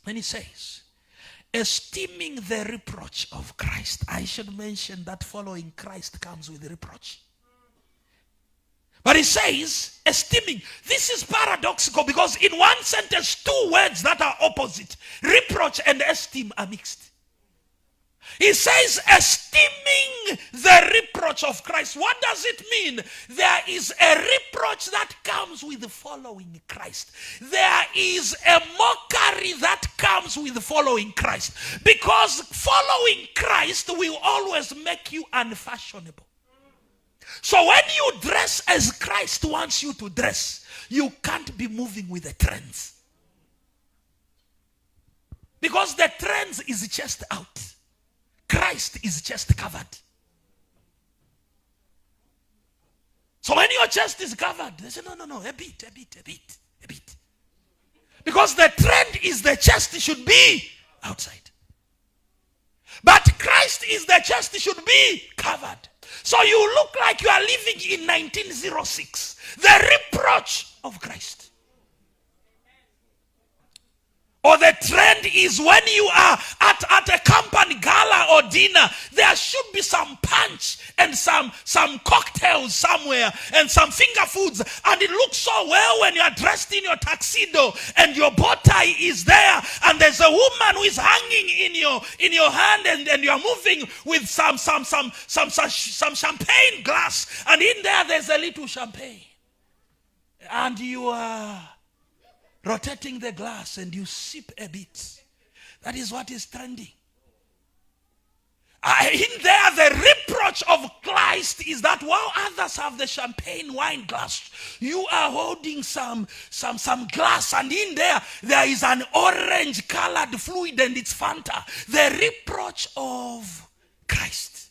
When he says, esteeming the reproach of Christ, I should mention that following Christ comes with reproach. But he says, esteeming. This is paradoxical because in one sentence, two words that are opposite, reproach and esteem, are mixed. He says, esteeming the reproach of Christ. What does it mean? There is a reproach that comes with following Christ. There is a mockery that comes with following Christ. Because following Christ will always make you unfashionable. So when you dress as Christ wants you to dress, you can't be moving with the trends. Because the trends is chest out. Christ is chest covered. So when your chest is covered, they say, no, a bit. Because the trend is the chest should be outside. But Christ is the chest should be covered. So you look like you are living in 1906. The reproach of Christ. Or the trend is when you are at a company gala or dinner, there should be some punch and some cocktails somewhere and some finger foods. And it looks so well when you are dressed in your tuxedo and your bow tie is there and there's a woman who is hanging in your hand and you are moving with some champagne glass. And in there's a little champagne. And you are rotating the glass and you sip a bit. That is what is trending. In there, the reproach of Christ is that while others have the champagne wine glass, you are holding some glass, and in there is an orange colored fluid and it's Fanta. The reproach of Christ.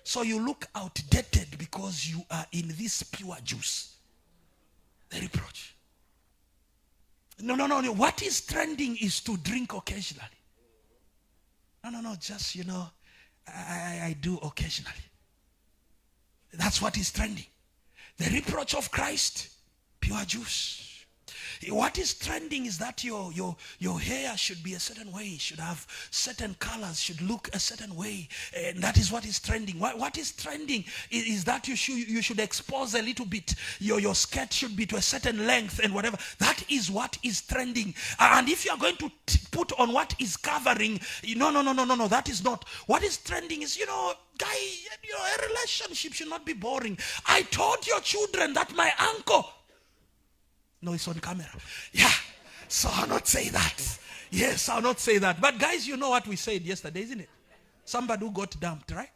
So you look outdated because you are in this pure juice. The reproach. No. What is trending is to drink occasionally. No. Just, I do occasionally. That's what is trending. The reproach of Christ, pure juice. What is trending is that your hair should be a certain way, should have certain colors, should look a certain way. And that is what is trending. What is trending is that you should expose a little bit. Your skirt should be to a certain length and whatever. That is what is trending. And if you are going to put on what is covering, no, that is not. What is trending is, guy, a relationship should not be boring. I told your children that my uncle. No, it's on camera. Yeah, so I'll not say that. Yes, I'll not say that. But guys, you know what we said yesterday, isn't it? Somebody who got dumped, right?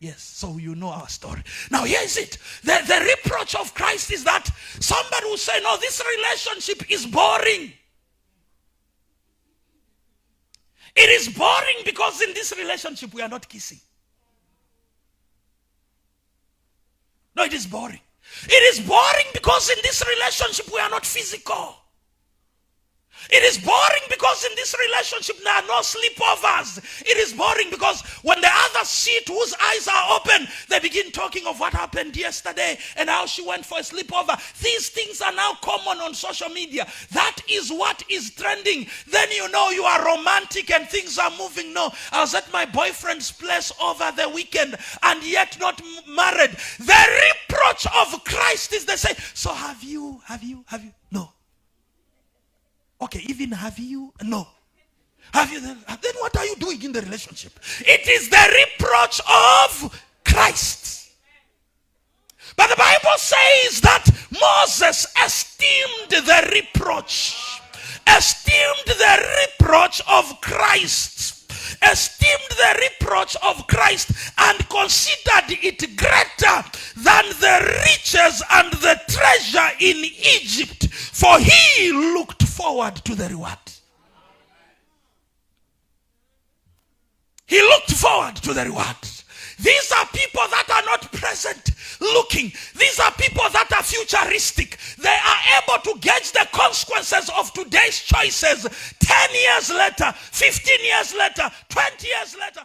Yes, so you know our story. Now here's it. The reproach of Christ is that somebody will say, no, this relationship is boring. It is boring because in this relationship we are not kissing. No, it is boring. It is boring because in this relationship we are not physical. It is boring because in this relationship there are no sleepovers. It is boring because when the others sit whose eyes are open, they begin talking of what happened yesterday and how she went for a sleepover. These things are now common on social media. That is what is trending. Then you are romantic and things are moving. No, I was at my boyfriend's place over the weekend and yet not married. The reproach of Christ is they say, so have you? No. Okay, even have you? No. Have you? Then what are you doing in the relationship? It is the reproach of Christ. But the Bible says that Moses esteemed the reproach. Esteemed the reproach of Christ. Esteemed the reproach of Christ and considered it greater than the riches and the treasure in Egypt, for he looked forward to the reward. He looked forward to the reward. These are people that are not present looking. These are people that are futuristic. They are able to gauge the consequences of today's choices 10 years later, 15 years later, 20 years later.